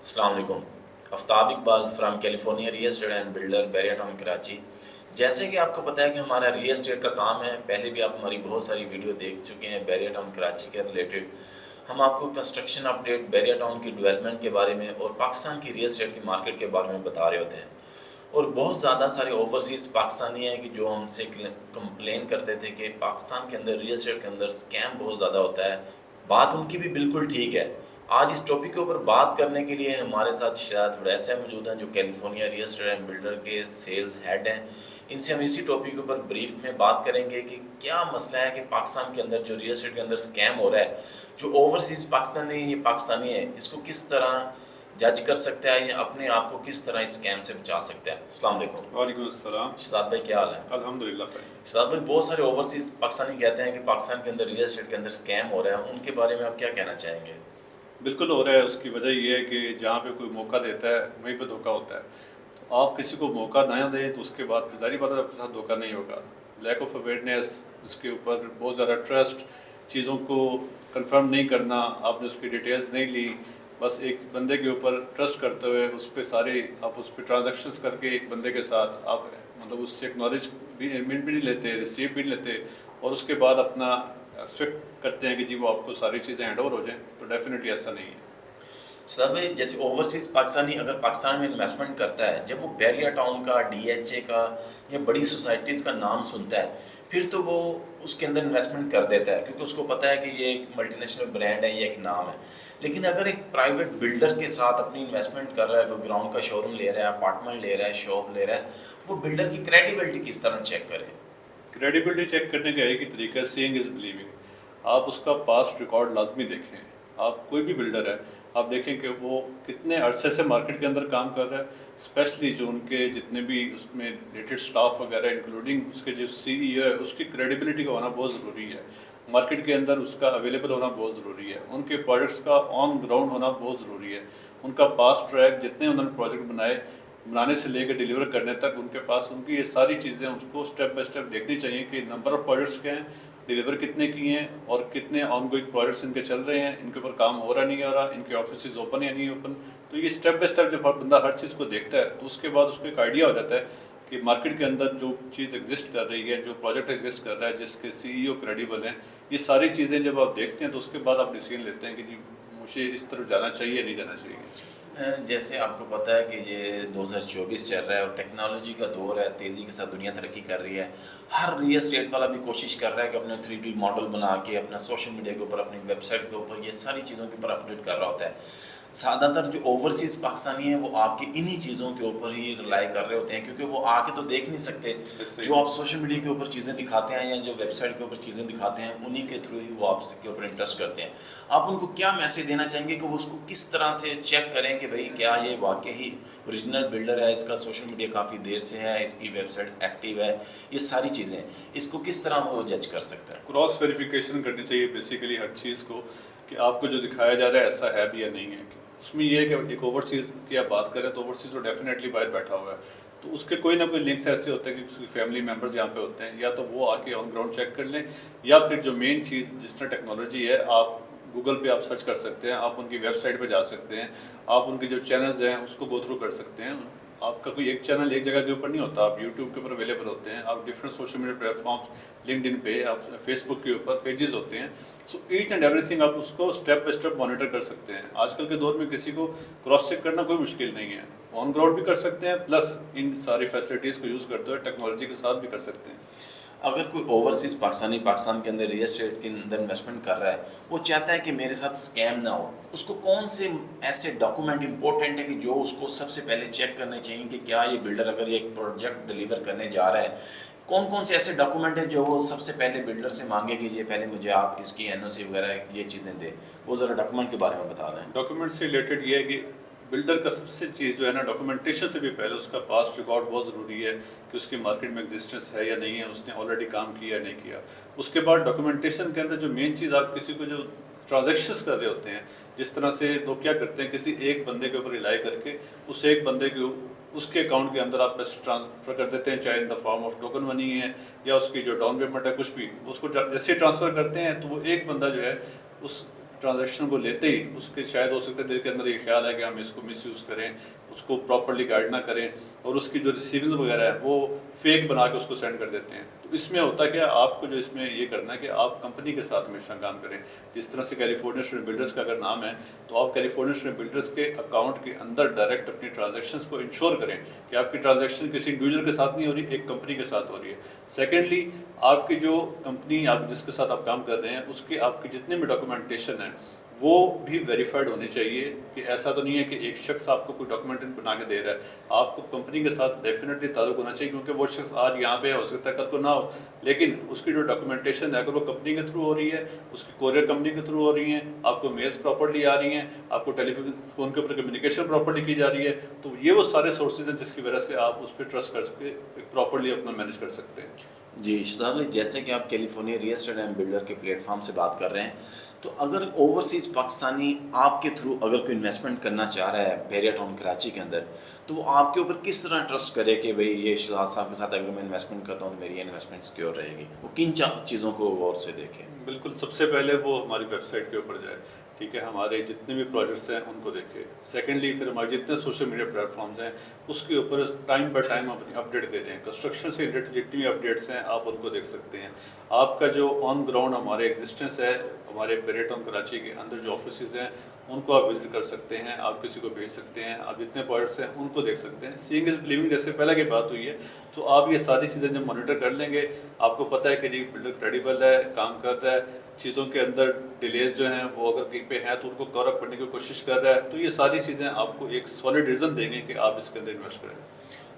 अस्सलाम वालेकुम। Aftab Iqbal from California real estate and builder Bahria town Karachi. जैसे कि आपको पता है कि हमारा रियल एस्टेट का काम है, पहले भी आप हमारी बहुत सारी वीडियो देख चुके हैं बैरिया टाउन कराची के रिलेटेड। हम आपको कंस्ट्रक्शन अपडेट, बैरिया टाउन की डेवलपमेंट के बारे में और पाकिस्तान की रियल एस्टेट की मार्केट के बारे में बता रहे होते हैं। और बहुत ज़्यादा सारे ओवरसीज़ पाकिस्तानी हैं कि जो हमसे कंप्लेन करते थे कि पाकिस्तान के अंदर रियल एस्टेट के अंदर स्कैम बहुत ज़्यादा होता है। बात उनकी भी बिल्कुल ठीक है। आज इस टॉपिक के ऊपर बात करने के लिए हमारे साथ शायद वैसे मौजूद हैं जो California real estate and builder के सेल्स हेड हैं। इनसे हम इसी टॉपिक के ऊपर ब्रीफ में बात करेंगे कि क्या मसला है कि पाकिस्तान के अंदर जो रियल एस्टेट के अंदर स्कैम हो रहा है, जो ओवरसीज़ पाकिस्तानी ये पाकिस्तानी है, इसको किस तरह जज कर सकता है या अपने आप को किस तरह इस स्कैम से बचा सकता है। अस्सलाम वालेकुम। वालेकुम अस्सलाम। शाद भाई क्या हाल है? अल्हम्दुलिल्लाह भाई। शाद भाई, बहुत सारे ओवरसीज़ पाकिस्तानी कहते हैं कि पाकिस्तान के अंदर रियल एस्टेट के अंदर स्कैम हो रहा है, उनके बारे में आप क्या कहना चाहेंगे? बिल्कुल हो रहा है। उसकी वजह ये है कि जहाँ पे कोई मौका देता है वहीं पे धोखा होता है। तो आप किसी को मौका ना दें तो उसके बाद फिर ज़ाहिर बात है आपके साथ धोखा नहीं होगा। लैक ऑफ अवेयरनेस, उसके ऊपर बहुत ज़्यादा ट्रस्ट, चीज़ों को कंफर्म नहीं करना, आपने उसकी डिटेल्स नहीं ली, बस एक बंदे के ऊपर ट्रस्ट करते हुए उस पर सारे आप उस पर ट्रांजेक्शन्स करके एक बंदे के साथ आप मतलब उससे एक्नॉलेज भी भी नहीं लेते, रिसीव भी नहीं लेते और उसके बाद अपना एक्सपेक्ट करते हैं कि जी वो आपको सारी चीज़ें हैंड ओवर हो जाएं, तो डेफिनेटली ऐसा नहीं है। सर भाई, जैसे ओवरसीज़ पाकिस्तानी अगर पाकिस्तान में इन्वेस्टमेंट करता है, जब वो बैरिया टाउन का, डीएचए का या बड़ी सोसाइटीज़ का नाम सुनता है, फिर तो वो उसके अंदर इन्वेस्टमेंट कर देता है क्योंकि उसको पता है कि ये एक मल्टीनेशनल ब्रांड है, ये एक नाम है। लेकिन अगर एक प्राइवेट बिल्डर के साथ अपनी इन्वेस्टमेंट कर रहा है, कोई ग्राउंड का शोरूम ले रहा है, अपार्टमेंट ले रहा है, शॉप ले रहा है, वो बिल्डर की क्रेडिबिलिटी किस तरह चेक करे? क्रेडिबिलिटी चेक करने का एक ही तरीका है, सीइंग इज़ बिलीविंग। आप उसका पास्ट रिकॉर्ड लाजमी देखें। आप कोई भी बिल्डर है, आप देखें कि वो कितने अरसे से मार्केट के अंदर काम कर रहा है, स्पेशली जो उनके जितने भी उसमें रिलेटेड स्टाफ वगैरह इंक्लूडिंग उसके जो सीईओ है, उसकी क्रेडिबिलिटी का होना बहुत ज़रूरी है। मार्केट के अंदर उसका अवेलेबल होना बहुत ज़रूरी है। उनके प्रोजेक्ट्स का ऑन ग्राउंड होना बहुत ज़रूरी है। उनका पास्ट ट्रैक, जितने उन्होंने प्रोजेक्ट बनाने से लेकर डिलीवर करने तक उनके पास उनकी ये सारी चीज़ें उनको स्टेप बाय स्टेप देखनी चाहिए कि नंबर ऑफ़ प्रोजेक्ट्स क्या हैं, डिलीवर कितने किए हैं और कितने ऑनगोइंग प्रोजेक्ट्स इनके चल रहे हैं, इनके ऊपर काम हो रहा नहीं हो रहा, इनके ऑफिस ओपन या नहीं ओपन। तो ये स्टेप बाय स्टेप जब बंदा हर चीज़ को देखता है तो उसके बाद उसको एक आइडिया हो जाता है कि मार्केट के अंदर जो चीज़ एग्जिस्ट कर रही है, जो प्रोजेक्ट एग्जिस्ट कर रहा है, जिसके सीईओ क्रेडिबल हैं, ये सारी चीज़ें जब आप देखते हैं तो उसके बाद आप डिसीजन लेते हैं कि जी मुझे इस तरफ जाना चाहिए नहीं जाना चाहिए। जैसे आपको पता है कि ये 2024 चल रहा है और टेक्नोलॉजी का दौर है, तेज़ी के साथ दुनिया तरक्की कर रही है। हर रियल एस्टेट वाला भी कोशिश कर रहा है कि अपने 3D मॉडल बना के अपना सोशल मीडिया के ऊपर, अपनी वेबसाइट के ऊपर ये सारी चीज़ों के ऊपर अपडेट कर रहा होता है। ज़्यादातर जो ओवरसीज़ पाकिस्तानी हैं वो आपकी इन्हीं चीज़ों के ऊपर ही रिलाई कर रहे होते हैं क्योंकि वो आके तो देख नहीं सकते। जो आप सोशल मीडिया के ऊपर चीज़ें दिखाते हैं या जो वेबसाइट के ऊपर चीज़ें दिखाते हैं, उन्हीं के थ्रू ही वो आपके ऊपर इंटरेस्ट करते हैं। आप उनको क्या मैसेज देना चाहेंगे कि वो उसको किस तरह से चेक करें कि भाई क्या ये वाकई ही ओरिजिनल बिल्डर है, इसका सोशल मीडिया काफ़ी देर से है, इसकी वेबसाइट एक्टिव है, ये सारी चीज़ें इसको किस तरह वो जज कर सकता है? क्रॉस वेरिफिकेशन करनी चाहिए बेसिकली हर चीज़ को कि आपको जो दिखाया जा रहा है ऐसा है भी या नहीं है। उसमें ये है कि एक ओवरसीज़ की आप बात करें तो ओवरसीज़ तो डेफिनेटली बाहर बैठा हुआ है, तो उसके कोई ना कोई लिंक्स ऐसे होते हैं कि उसकी फैमिली मेम्बर्स यहाँ पे होते हैं, या तो वो आके ऑन ग्राउंड चेक कर लें, या फिर जो मेन चीज़ जिस तरह टेक्नोलॉजी है, आप गूगल पे आप सर्च कर सकते हैं, आप उनकी वेबसाइट पे जा सकते हैं, आप उनके जो चैनल्स हैं उसको गो थ्रू कर सकते हैं। आपका कोई एक चैनल एक जगह के ऊपर नहीं होता, आप यूट्यूब के ऊपर अवेलेबल होते हैं, आप different social media platforms, LinkedIn पे, आप फेसबुक के ऊपर पेजेस होते हैं। सो ईच एंड एवरीथिंग आप उसको स्टेप बाय स्टेप मॉनिटर कर सकते हैं। आजकल के दौर में किसी को क्रॉस चेक करना कोई मुश्किल नहीं है, ऑन ग्राउंड भी कर सकते हैं, प्लस इन सारी फैसिलिटीज़ को यूज़ करते हुए टेक्नोलॉजी के साथ भी कर सकते हैं। अगर कोई ओवरसीज़ पाकिस्तानी पाकिस्तान के अंदर रियल एस्टेट के अंदर इन्वेस्टमेंट कर रहा है, वो चाहता है कि मेरे साथ स्कैम ना हो, उसको कौन से ऐसे डॉक्यूमेंट इंपॉर्टेंट है कि जो उसको सबसे पहले चेक करने चाहिए कि क्या ये बिल्डर अगर ये एक प्रोजेक्ट डिलीवर करने जा रहा है, कौन कौन से ऐसे डॉक्यूमेंट है जो वो सबसे पहले बिल्डर से मांगे कि ये पहले मुझे आप इसकी एनओसी वगैरह ये चीज़ें दें? वो ज़रा डॉक्यूमेंट के बारे में बता दें। डॉक्यूमेंट से रिलेटेड ये है कि बिल्डर का सबसे चीज़ जो है ना, डॉक्यूमेंटेशन से भी पहले उसका पास्ट रिकॉर्ड बहुत ज़रूरी है कि उसकी मार्केट में एग्जिस्टेंस है या नहीं है, उसने ऑलरेडी काम किया या नहीं किया। उसके बाद डॉक्यूमेंटेशन के अंदर जो मेन चीज़, आप किसी को जो ट्रांजेक्शन्स कर रहे होते हैं, जिस तरह से लोग क्या करते हैं, किसी एक बंदे के ऊपर रिलाई करके उस एक बंदे के उसके अकाउंट के अंदर आप पैसे ट्रांसफ़र कर देते हैं, चाहे in the form of token money है या उसकी जो डाउन पेमेंट है, कुछ भी उसको जैसे ट्रांसफ़र करते हैं तो वो एक बंदा जो है उस ट्रांजैक्शन को लेते ही उसके शायद हो सकता है दिल के अंदर ये ख्याल है कि हम इसको मिसयूज़ करें, उसको प्रॉपर्ली गाइड ना करें और उसकी जो रिसीविंग वगैरह है वो फेक बना के उसको सेंड कर देते हैं। तो इसमें होता क्या है, आपको जो इसमें ये करना है कि आप कंपनी के साथ हमेशा काम करें। जिस तरह से कैलिफोर्निया स्टूडेंट बिल्डर्स का अगर नाम है तो आप कैलिफोर्निया स्टूडेंट बिल्डर्स के अकाउंट के अंदर डायरेक्ट अपनी ट्रांजैक्शंस को इंश्योर करें कि आपकी ट्रांजैक्शन किसी इंडिविजुअल के साथ नहीं हो रही, एक कंपनी के साथ हो रही है। सेकेंडली, आपकी जो कंपनी आप जिसके साथ आप काम कर रहे हैं उसके आपके जितने भी डॉक्यूमेंटेशन है वो भी वेरीफाइड होनी चाहिए कि ऐसा तो नहीं है कि एक शख्स आपको कोई डॉक्यूमेंट बना के दे रहा है। आपको कंपनी के साथ डेफिनेटली ताल्लुक होना चाहिए, क्योंकि वो शख्स आज यहाँ पे हो सकता है कल को ना हो, लेकिन उसकी जो डॉक्यूमेंटेशन है अगर वो कंपनी के थ्रू हो रही है, उसकी कोरियर कंपनी के थ्रू हो रही है, आपको मेल्स प्रॉपर्ली आ रही हैं, आपको टेलीफोन के ऊपर कम्युनिकेशन प्रॉपर्ली की जा रही है, तो ये वो सारे सोर्सेज हैं जिसकी वजह से आप उस पर ट्रस्ट कर सके प्रॉपर्ली अपना मैनेज कर सकते हैं। जी शादाब भाई, जैसे कि आप California real estate and builder के प्लेटफॉर्म से बात कर रहे हैं, तो अगर ओवरसीज़ पाकिस्तानी आपके थ्रू अगर कोई इन्वेस्टमेंट करना चाह रहा है बैरिया टाउन कराची के अंदर, तो वो आपके ऊपर किस तरह ट्रस्ट करे कि भाई ये शहजाद साहब के साथ अगर मैं इन्वेस्टमेंट करता हूँ तो मेरी इन्वेस्टमेंट सिक्योर रहेगी? वो किन चीज़ों को गौर से देखें? बिल्कुल, सबसे पहले वो हमारी वेबसाइट के ऊपर जाए, ठीक है, हमारे जितने भी प्रोजेक्ट्स हैं उनको देखें। सेकेंडली, फिर हमारे जितने सोशल मीडिया प्लेटफॉर्म्स हैं उसके ऊपर टाइम बाय टाइम अपनी अपडेट दे रहे हैं। कंस्ट्रक्शन से रिलेटेड जितनी भी अपडेट्स हैं आप उनको देख सकते हैं। आपका जो ऑन ग्राउंड हमारे एग्जिस्टेंस है, हमारे बैरिया टाउन कराची के अंदर जो ऑफिस हैं उनको आप विजिट कर सकते हैं, आप किसी को भेज सकते हैं, आप जितने प्रोजेक्ट्स हैं उनको देख सकते हैं। सीइंग इज बिलीविंग जैसे पहले की बात हुई है, तो आप ये सारी चीज़ें जब मॉनिटर कर लेंगे, आपको पता है कि जी बिल्डर क्रेडिबल है, काम कर रहा है, चीज़ों के अंदर डिलेज जो हैं वो अगर कहीं पे हैं तो उनको कवर अप करने की कोशिश कर रहा है, तो ये सारी चीज़ें आपको एक सॉलिड रीज़न देंगे कि आप इसके अंदर इन्वेस्ट करें।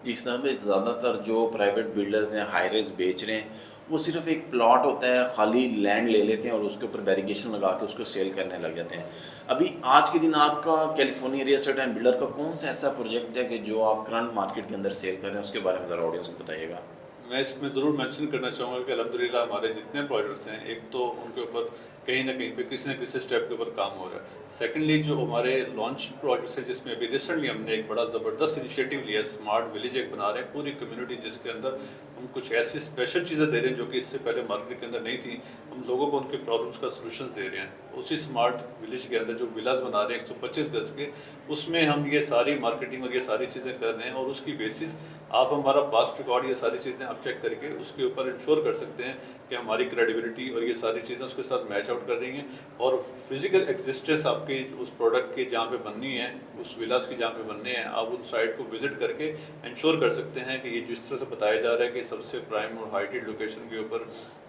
जिस तरह पे ज़्यादातर जो प्राइवेट बिल्डर्स हैं हाई रेज बेच रहे हैं, वो सिर्फ एक प्लॉट होता है, खाली लैंड ले लेते हैं और उसके ऊपर बैरिगेशन लगा के उसको सेल करने लग जाते हैं। अभी आज के दिन आपका California real estate and builder का कौन सा ऐसा प्रोजेक्ट है कि जो आप करंट मार्केट के अंदर सेल कर रहे हैं, उसके बारे में ज़रा ऑडियंस को बताइएगा। मैं इसमें ज़रूर मेंशन करना चाहूँगा कि अल्हम्दुलिल्लाह हमारे जितने प्रोजेक्ट्स हैं, एक तो उनके ऊपर कहीं ना कहीं पे किसी न किसी स्टेप के ऊपर काम हो रहा है। सेकेंडली, जो हमारे लॉन्च प्रोजेक्ट्स हैं जिसमें अभी रिसेंटली हमने एक बड़ा ज़बरदस्त इनिशिएटिव लिया, स्मार्ट विलेज एक बना रहे हैं पूरी कम्युनिटी, जिसके अंदर हम कुछ ऐसी स्पेशल चीज़ें दे रहे हैं जो कि इससे पहले मार्केट के अंदर नहीं थी। हम लोगों को उनके प्रॉब्लम्स का सोल्यूशन दे रहे हैं। उसी स्मार्ट विलेज के अंदर जो विलास बना रहे हैं 125 गज के, उसमें हम ये सारी मार्केटिंग और ये सारी चीज़ें कर रहे हैं, और उसकी बेसिस आप हमारा पास्ट रिकॉर्ड ये सारी चीज़ें आप चेक करके उसके ऊपर इंश्योर कर सकते हैं कि हमारी क्रेडिबिलिटी और ये सारी चीज़ें उसके साथ मैच आउट कर रही हैं। और फिजिकल एग्जिस्टेंस आपकी उस प्रोडक्ट की जहाँ पे बननी है, उस विलास की जहाँ पे बनने हैं, आप उन साइट को विजिट करके इंश्योर कर सकते हैं कि ये जिस तरह से बताया जा रहा है कि सबसे प्राइम और हाइटेड लोकेशन के ऊपर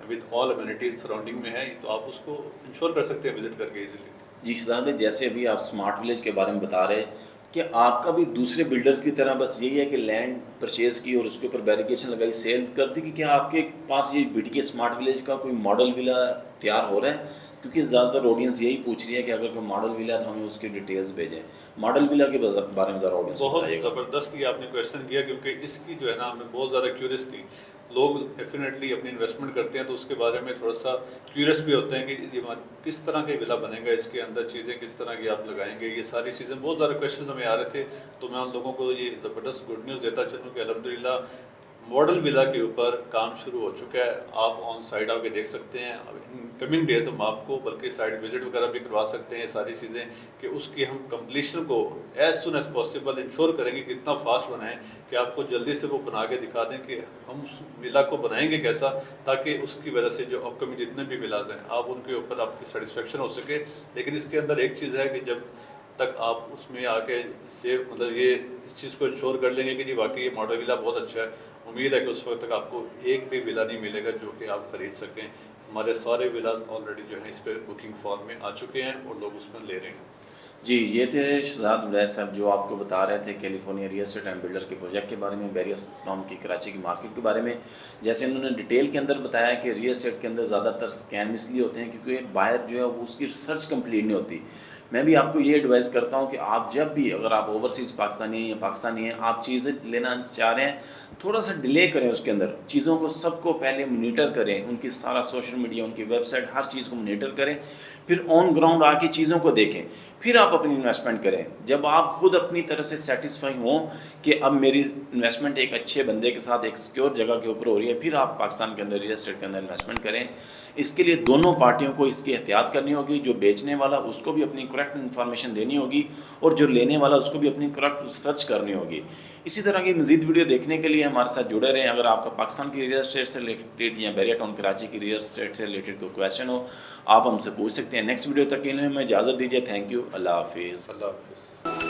विद ऑल अम्यूनिटीज सराउंडिंग में है, तो आप उसको इंश्योर कर सकते हैं विजिट करके इजीली। जी शादाब भाई, जैसे अभी आप स्मार्ट विलेज के बारे में बता रहे हैं कि आपका भी दूसरे बिल्डर्स की तरह बस यही है कि लैंड परचेज़ की और उसके ऊपर बैरिकेशन लगाई, सेल्स कर दी, कि क्या आपके पास ये बीटीके स्मार्ट विलेज का कोई मॉडल विला तैयार हो रहा है? क्योंकि ज़्यादातर ऑडियंस यही पूछ रही है कि अगर कोई मॉडल विला है तो हमें उसकी डिटेल्स भेजें। मॉडल विला के बारे में ज़रा ऑडियंस बहुत बताइएगा। ज़बरदस्त ये आपने क्वेश्चन किया, क्योंकि इसकी जो है ना हमें बहुत ज़्यादा क्यूरियस थी। लोग डेफिनेटली अपनी इन्वेस्टमेंट करते हैं तो उसके बारे में थोड़ा सा क्यूरियस भी होते हैं कि ये किस तरह का विला बनेगा, इसके अंदर चीज़ें किस तरह की आप लगाएंगे, ये सारी चीज़ें बहुत ज़्यादा क्वेश्चन हमें आ रहे थे। तो मैं उन लोगों को ये ज़बरदस्त गुड न्यूज़ देता चलूँ कि अल्हम्दुलिल्लाह मॉडल विला के ऊपर काम शुरू हो चुका है। आप ऑन साइट आके देख सकते हैं। इन कमिंग डेज हम आपको बल्कि साइट विजिट वगैरह भी करवा सकते हैं, सारी चीज़ें, कि उसकी हम कंप्लीशन को as soon as possible ensure करेंगे कि इतना फास्ट बनाएं कि आपको जल्दी से वो बना के दिखा दें कि हम उस विला को बनाएंगे कैसा, ताकि उसकी वजह से जो अपकमिंग जितने भी विलाज हैं आप उनके ऊपर आपकी सेटिस्फेक्शन हो सके। लेकिन इसके अंदर एक चीज़ है कि जब तक आप उसमें आके सेव मतलब ये इस चीज़ को इंश्योर कर लेंगे कि जी वाकई ये मॉडल विला बहुत अच्छा है, उम्मीद है कि उस वक्त तक आपको एक भी विला नहीं मिलेगा जो कि आप ख़रीद सकें। हमारे सारे विलास ऑलरेडी जो हैं इस पर बुकिंग फॉर्म में आ चुके हैं और लोग उसमें ले रहे हैं। जी, ये थे शहजाद उवैस साहब जो आपको बता रहे थे California real estate and builder के प्रोजेक्ट के बारे में, बैरिया टाउन की कराची की मार्केट के बारे में। जैसे उन्होंने डिटेल के अंदर बताया कि रियल एस्टेट के अंदर ज़्यादातर स्कैम इसलिए होते हैं क्योंकि बायर जो है वो उसकी रिसर्च कंप्लीट नहीं होती। मैं भी आपको ये एडवाइस करता हूँ कि आप जब भी, अगर आप ओवरसीज़ पाकिस्तानी हैं या पाकिस्तानी हैं, आप चीज़ें लेना चाह रहे हैं, थोड़ा सा डिले करें उसके अंदर, चीज़ों को सबको पहले मोनीटर करें, उनकी सारा सोशल मीडिया, उनकी वेबसाइट, हर चीज़ को मॉनिटर करें, फिर ऑन ग्राउंड आके चीज़ों को देखें, फिर आप अपनी इन्वेस्टमेंट करें। जब आप खुद अपनी तरफ से सेटिस्फाई हों कि अब मेरी इन्वेस्टमेंट एक अच्छे बंदे के साथ एक सिक्योर जगह के ऊपर हो रही है, फिर आप पाकिस्तान के अंदर रियल एस्टेट के अंदर इन्वेस्टमेंट करें। इसके लिए दोनों पार्टियों को इसकी एहतियात करनी होगी, जो बेचने वाला उसको भी अपनी करेक्ट इन्फॉर्मेशन देनी होगी और जो लेने वाला उसको भी अपनी करेक्ट रिसर्च करनी होगी। इसी तरह की मज़ीद वीडियो देखने के लिए हमारे साथ जुड़े रहें। अगर आपका पाकिस्तान की रियल एस्टेट से रिलेटेड या बैरिया टाउन कराची की रियल एस्टेट से रिलेटेड कोई क्वेश्चन हो, आप हमसे पूछ सकते हैं। नेक्स्ट वीडियो तक के लिए हमें इजाज़त दीजिए। Thank you. अल्लाह हाफिज़। अल्लाह हाफिज़।